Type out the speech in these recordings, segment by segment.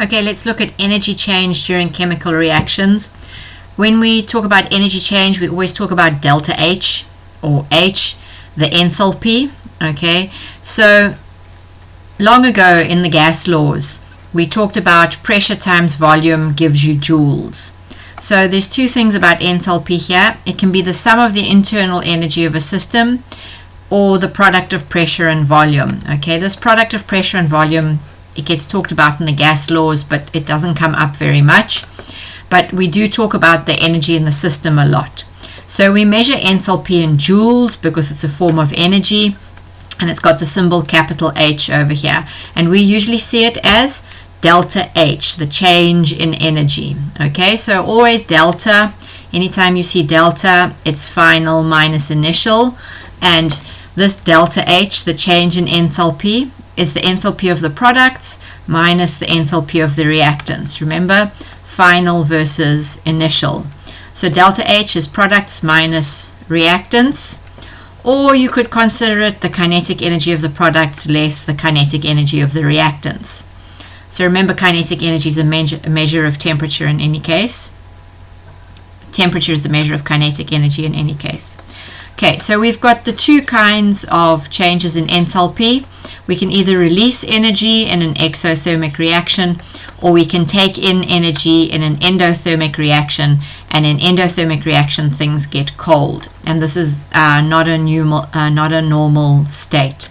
Okay, let's look at energy change during chemical reactions. When we talk about energy change, we always talk about delta H, or H, the enthalpy. Okay, so long ago in the gas laws, we talked about pressure times volume gives you joules. So there's two things about enthalpy here. It can be the sum of the internal energy of a system or the product of pressure and volume. Okay, this product of pressure and volume, it gets talked about in the gas laws, but it doesn't come up very much. But we do talk about the energy in the system a lot. So we measure enthalpy in joules because it's a form of energy, and it's got the symbol capital H over here. And we usually see it as delta H, the change in energy. Okay, so always delta. Anytime you see delta, it's final minus initial. And this delta H, the change in enthalpy, is the enthalpy of the products minus the enthalpy of the reactants. Remember, final versus initial. So delta H is products minus reactants, or you could consider it the kinetic energy of the products less the kinetic energy of the reactants. So remember, kinetic energy is a measure of temperature in any case. Temperature is the measure of kinetic energy in any case. Okay, so we've got the two kinds of changes in enthalpy. We can either release energy in an exothermic reaction, or we can take in energy in an endothermic reaction, and in endothermic reaction things get cold, and this is not a normal state.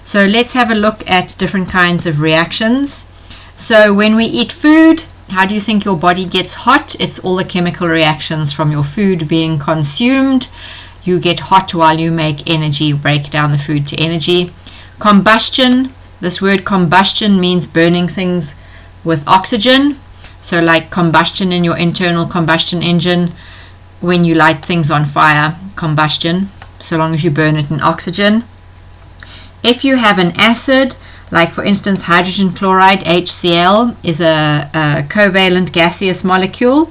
So let's have a look at different kinds of reactions. So when we eat food, how do you think your body gets hot? It's all the chemical reactions from your food being consumed. You get hot while you make energy, break down the food to energy. Combustion, this word combustion means burning things with oxygen. So like combustion in your internal combustion engine, when you light things on fire, combustion, so long as you burn it in oxygen. If you have an acid, like for instance hydrogen chloride, HCl, is a covalent gaseous molecule.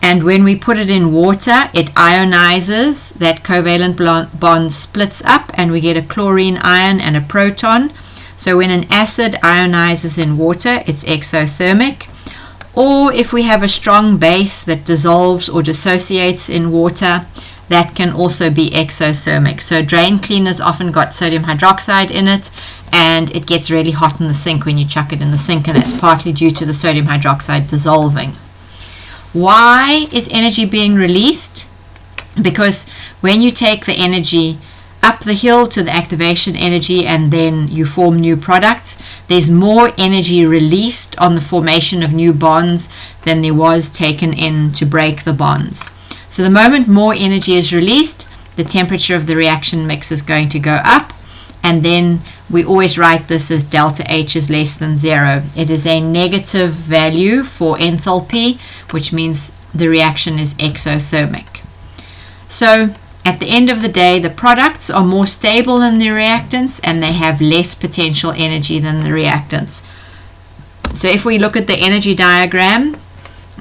And when we put it in water, it ionizes. That covalent bond splits up and we get a chlorine ion and a proton. So when an acid ionizes in water, it's exothermic. Or if we have a strong base that dissolves or dissociates in water, that can also be exothermic. So drain cleaners often got sodium hydroxide in it, and it gets really hot in the sink when you chuck it in the sink, and that's partly due to the sodium hydroxide dissolving. Why is energy being released? Because when you take the energy up the hill to the activation energy and then you form new products, there's more energy released on the formation of new bonds than there was taken in to break the bonds. So the moment more energy is released, the temperature of the reaction mix is going to go up, and then we always write this as delta H is less than 0. It is a negative value for enthalpy, which means the reaction is exothermic. So at the end of the day, the products are more stable than the reactants, and they have less potential energy than the reactants. So if we look at the energy diagram,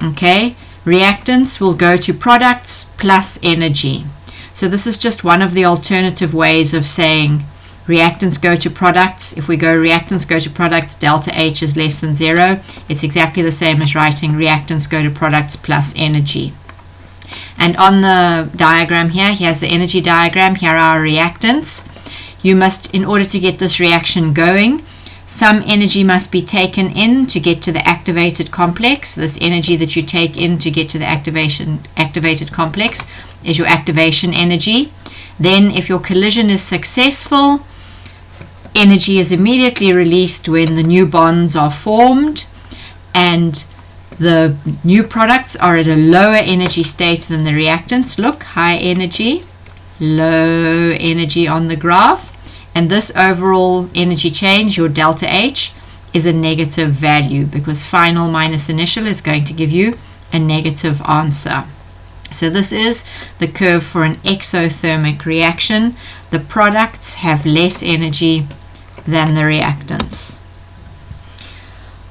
okay, reactants will go to products plus energy. So this is just one of the alternative ways of saying reactants go to products. If we go reactants go to products, delta H is less than 0. It's exactly the same as writing reactants go to products plus energy. And on the diagram here, here's the energy diagram. Here are our reactants. You must, in order to get this reaction going, some energy must be taken in to get to the activated complex. This energy that you take in to get to the activated complex is your activation energy. Then if your collision is successful, energy is immediately released when the new bonds are formed, and the new products are at a lower energy state than the reactants. Look, high energy, low energy on the graph. And this overall energy change, your delta H, is a negative value because final minus initial is going to give you a negative answer. So this is the curve for an exothermic reaction. The products have less energy than the reactants.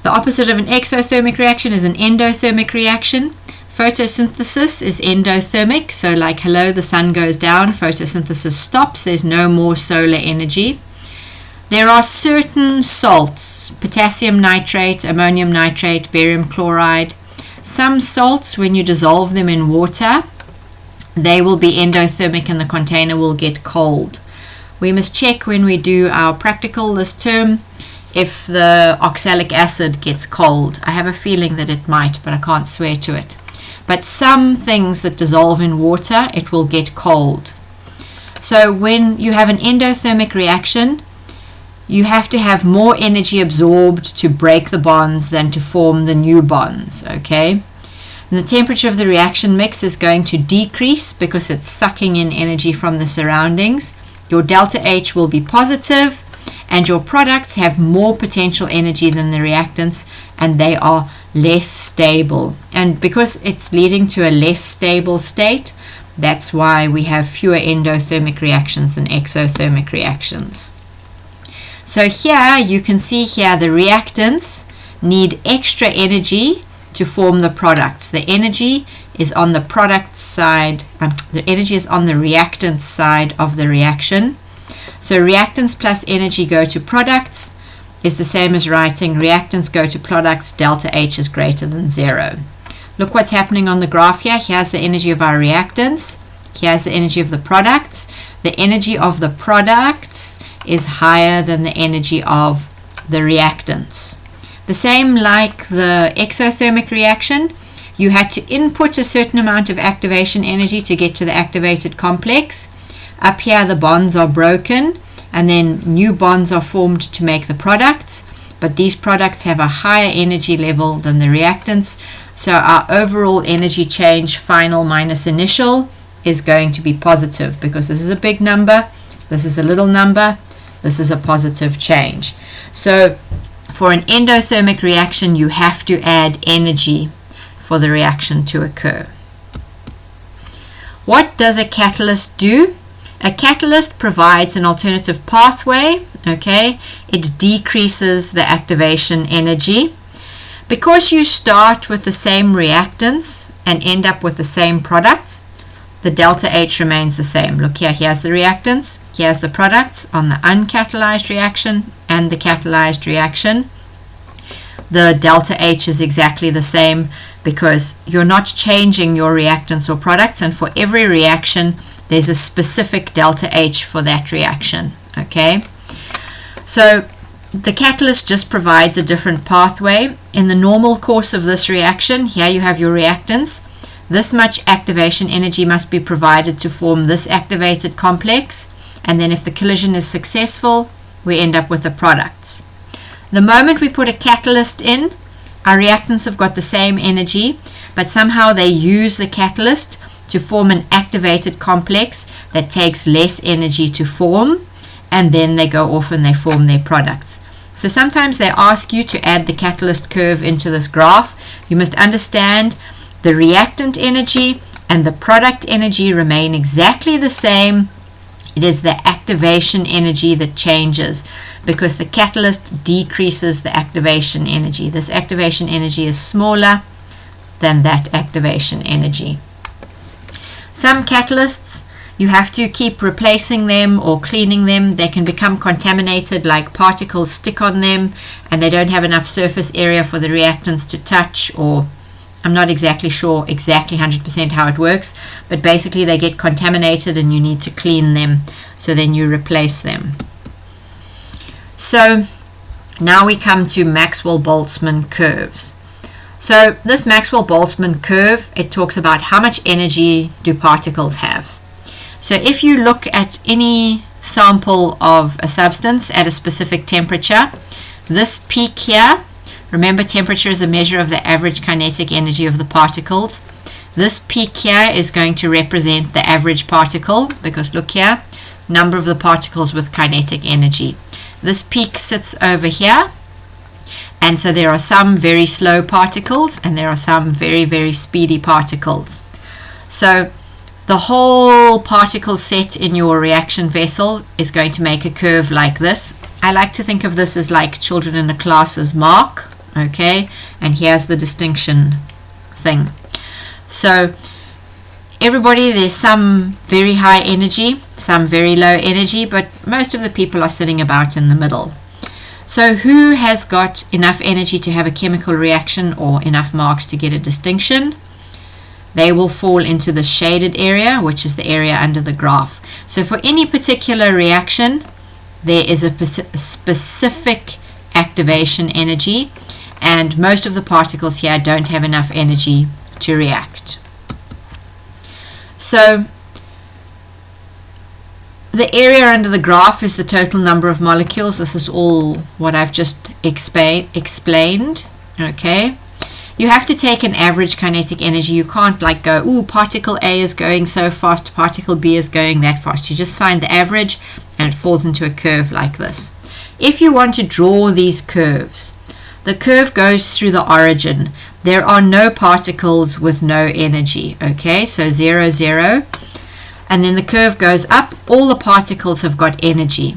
The opposite of an exothermic reaction is an endothermic reaction. Photosynthesis is endothermic, so like hello, the sun goes down, photosynthesis stops, there's no more solar energy. There are certain salts, potassium nitrate, ammonium nitrate, barium chloride. Some salts, when you dissolve them in water, they will be endothermic and the container will get cold. We must check when we do our practical this term if the oxalic acid gets cold. I have a feeling that it might, but I can't swear to it. But some things that dissolve in water, it will get cold. So when you have an endothermic reaction, you have to have more energy absorbed to break the bonds than to form the new bonds, okay? And the temperature of the reaction mix is going to decrease because it's sucking in energy from the surroundings. Your delta H will be positive, and your products have more potential energy than the reactants, and they are less stable. And because it's leading to a less stable state, that's why we have fewer endothermic reactions than exothermic reactions. So here you can see here the reactants need extra energy to form the products. The energy is on the product side, the energy is on the reactant side of the reaction. So reactants plus energy go to products is the same as writing reactants go to products, delta H is greater than 0. Look what's happening on the graph here. Here's the energy of our reactants. Here's the energy of the products. The energy of the products is higher than the energy of the reactants. The same like the exothermic reaction, you had to input a certain amount of activation energy to get to the activated complex. Up here the bonds are broken and then new bonds are formed to make the products, but these products have a higher energy level than the reactants, so our overall energy change, final minus initial, is going to be positive because this is a big number, this is a little number, this is a positive change. So for an endothermic reaction, you have to add energy for the reaction to occur. What does a catalyst do? A catalyst provides an alternative pathway, okay? It decreases the activation energy. Because you start with the same reactants and end up with the same product, the delta H remains the same. Look here, here's the reactants, here's the products on the uncatalyzed reaction and the catalyzed reaction. The delta H is exactly the same because you're not changing your reactants or products, and for every reaction there's a specific delta H for that reaction, okay? So the catalyst just provides a different pathway. In the normal course of this reaction, here you have your reactants. This much activation energy must be provided to form this activated complex, and then if the collision is successful, we end up with the products. The moment we put a catalyst in, our reactants have got the same energy, but somehow they use the catalyst to form an activated complex that takes less energy to form, and then they go off and they form their products. So sometimes they ask you to add the catalyst curve into this graph. You must understand the reactant energy and the product energy remain exactly the same. It is the activation energy that changes because the catalyst decreases the activation energy. This activation energy is smaller than that activation energy. Some catalysts, you have to keep replacing them or cleaning them. They can become contaminated, like particles stick on them and they don't have enough surface area for the reactants to touch, or I'm not exactly sure exactly 100% how it works, but basically they get contaminated and you need to clean them, so then you replace them. So now we come to Maxwell-Boltzmann curves. So this Maxwell-Boltzmann curve, it talks about how much energy do particles have. So if you look at any sample of a substance at a specific temperature, this peak here, remember temperature is a measure of the average kinetic energy of the particles. This peak here is going to represent the average particle, because look here, number of the particles with kinetic energy. This peak sits over here, and so there are some very slow particles and there are some very, very speedy particles. So the whole particle set in your reaction vessel is going to make a curve like this. I like to think of this as like children in a class's mark, okay? And here's the distinction thing. So everybody, there's some very high energy, some very low energy, but most of the people are sitting about in the middle. So who has got enough energy to have a chemical reaction or enough marks to get a distinction? They will fall into the shaded area, which is the area under the graph. So for any particular reaction, there is a specific activation energy, and most of the particles here don't have enough energy to react. So the area under the graph is the total number of molecules. This is all what I've just explained. Okay, you have to take an average kinetic energy. You can't like go, ooh, particle A is going so fast, particle B is going that fast. You just find the average and it falls into a curve like this. If you want to draw these curves, the curve goes through the origin. There are no particles with no energy. Okay, so 0, 0. And then the curve goes up. All the particles have got energy.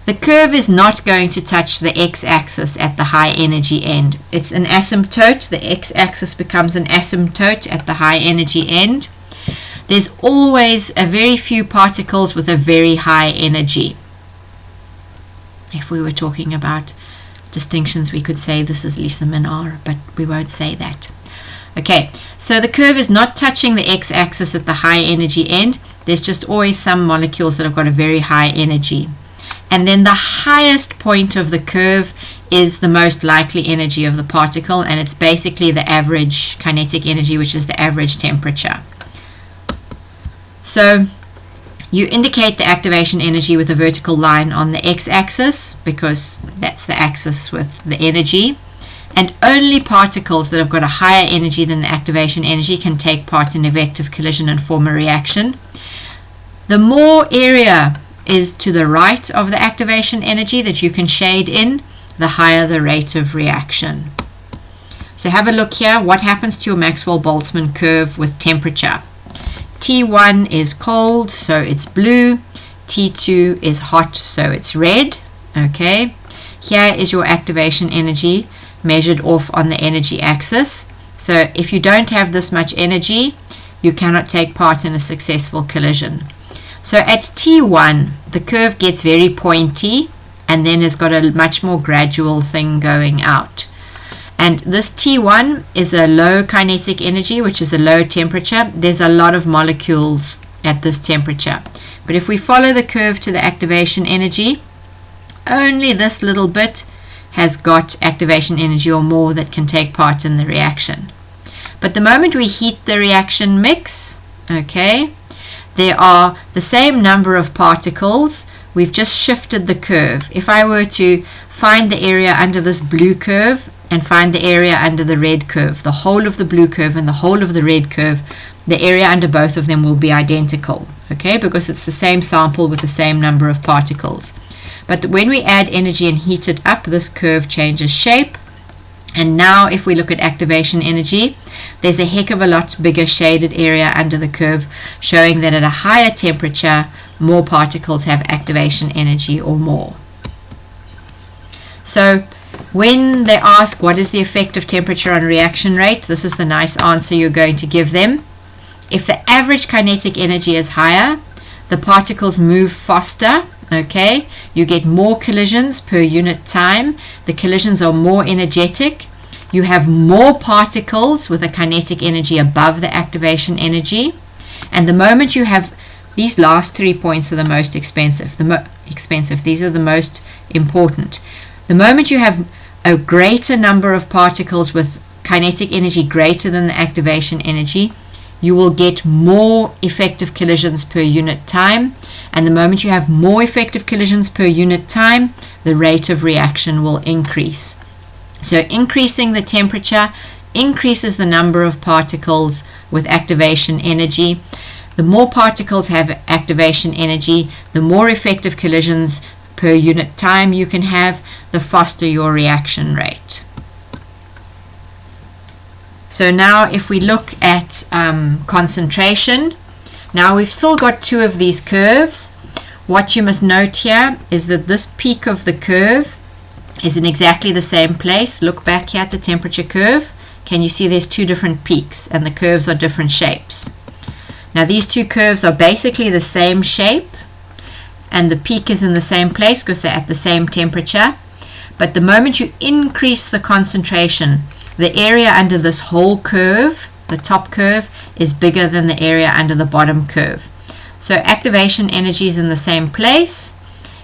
The curve is not going to touch the x-axis at the high energy end. It's an asymptote. The x-axis becomes an asymptote at the high energy end. There's always a very few particles with a very high energy. If we were talking about distinctions, we could say this is Lisa Minar, but we won't say that. Okay, so the curve is not touching the x-axis at the high energy end. There's just always some molecules that have got a very high energy. And then the highest point of the curve is the most likely energy of the particle, and it's basically the average kinetic energy, which is the average temperature. So you indicate the activation energy with a vertical line on the x-axis because that's the axis with the energy. And only particles that have got a higher energy than the activation energy can take part in a vector collision and form a reaction. The more area is to the right of the activation energy that you can shade in, the higher the rate of reaction. So have a look here. What happens to your Maxwell-Boltzmann curve with temperature? T1 is cold, so it's blue. T2 is hot, so it's red. Okay. Here is your activation energy measured off on the energy axis. So if you don't have this much energy, you cannot take part in a successful collision. So at T1, the curve gets very pointy and then has got a much more gradual thing going out. And this T1 is a low kinetic energy, which is a low temperature. There's a lot of molecules at this temperature. But if we follow the curve to the activation energy, only this little bit has got activation energy or more that can take part in the reaction. But the moment we heat the reaction mix, okay, there are the same number of particles. We've just shifted the curve. If I were to find the area under this blue curve and find the area under the red curve, the whole of the blue curve and the whole of the red curve, the area under both of them will be identical, okay, because it's the same sample with the same number of particles. But when we add energy and heat it up, this curve changes shape. And now if we look at activation energy, there's a heck of a lot bigger shaded area under the curve, showing that at a higher temperature, more particles have activation energy or more. So when they ask what is the effect of temperature on reaction rate, this is the nice answer you're going to give them. If the average kinetic energy is higher, the particles move faster. Okay, you get more collisions per unit time. The collisions are more energetic. You have more particles with a kinetic energy above the activation energy. And the moment you have these last 3 points are the most expensive. These are the most important. The moment you have a greater number of particles with kinetic energy greater than the activation energy, you will get more effective collisions per unit time. And the moment you have more effective collisions per unit time, the rate of reaction will increase. So increasing the temperature increases the number of particles with activation energy. The more particles have activation energy, the more effective collisions per unit time you can have, the faster your reaction rate. So now if we look at concentration, now we've still got two of these curves. What you must note here is that this peak of the curve is in exactly the same place. Look back here at the temperature curve. Can you see there's two different peaks and the curves are different shapes? Now these two curves are basically the same shape, and the peak is in the same place because they're at the same temperature. But the moment you increase the concentration, the area under this whole curve, the top curve, is bigger than the area under the bottom curve. So activation energy is in the same place.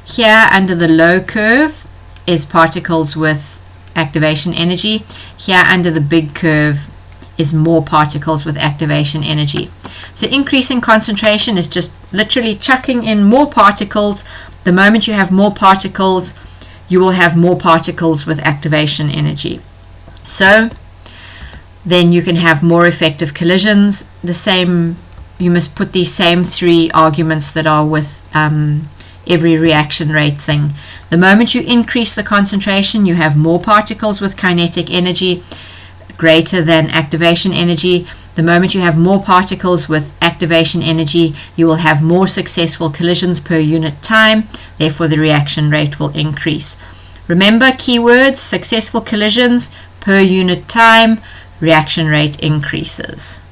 Here under the low curve is particles with activation energy. Here under the big curve is more particles with activation energy. So increasing concentration is just literally chucking in more particles. The moment you have more particles, you will have more particles with activation energy. So then you can have more effective collisions. The same, you must put these same three arguments that are with every reaction rate thing. The moment you increase the concentration, you have more particles with kinetic energy greater than activation energy. The moment you have more particles with activation energy, you will have more successful collisions per unit time. Therefore, the reaction rate will increase. Remember, keywords: successful collisions per unit time, reaction rate increases.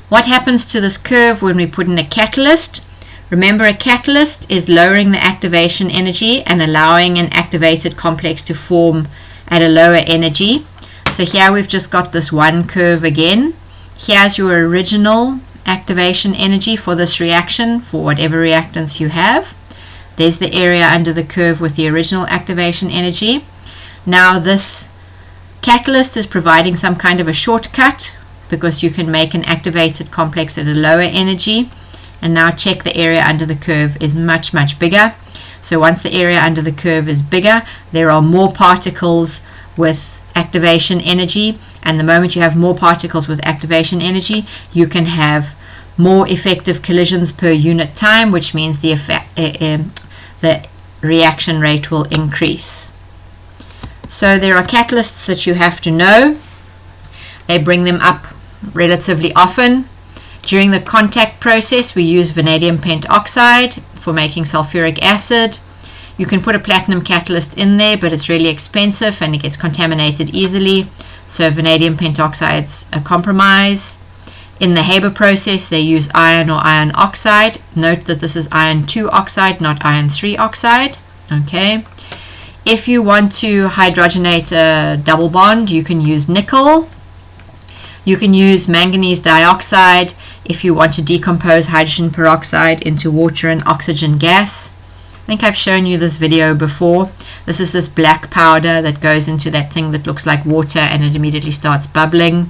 What happens to this curve when we put in a catalyst? Remember, a catalyst is lowering the activation energy and allowing an activated complex to form at a lower energy. So here we've just got this one curve again. Here's your original activation energy for this reaction, for whatever reactants you have. There's the area under the curve with the original activation energy. Now this catalyst is providing some kind of a shortcut because you can make an activated complex at a lower energy. And now check, the area under the curve is much, much bigger. So once the area under the curve is bigger, there are more particles with activation energy, and the moment you have more particles with activation energy, you can have more effective collisions per unit time, which means the reaction rate will increase. So there are catalysts that you have to know. They bring them up relatively often. During the contact process, we use vanadium pentoxide for making sulfuric acid. You can put a platinum catalyst in there, but it's really expensive and it gets contaminated easily. So vanadium pentoxide's a compromise. In the Haber process, they use iron or iron oxide. Note that this is iron 2 oxide, not iron 3 oxide. Okay. If you want to hydrogenate a double bond, you can use nickel. You can use manganese dioxide if you want to decompose hydrogen peroxide into water and oxygen gas. I think I've shown you this video before. This is this black powder that goes into that thing that looks like water and it immediately starts bubbling.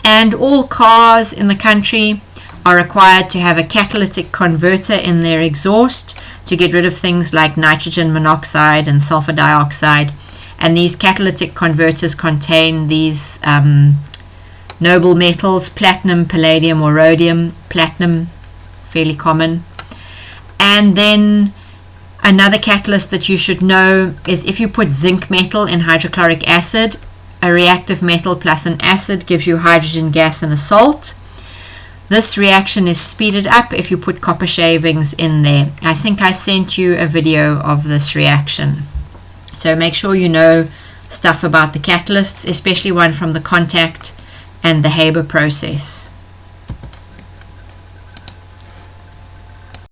And all cars in the country are required to have a catalytic converter in their exhaust to get rid of things like nitrogen monoxide and sulfur dioxide. And these catalytic converters contain these noble metals: platinum, palladium, or rhodium. Platinum, fairly common. And then another catalyst that you should know is if you put zinc metal in hydrochloric acid, a reactive metal plus an acid gives you hydrogen gas and a salt. This reaction is speeded up if you put copper shavings in there. I think I sent you a video of this reaction. So make sure you know stuff about the catalysts, especially one from the contact and the Haber process.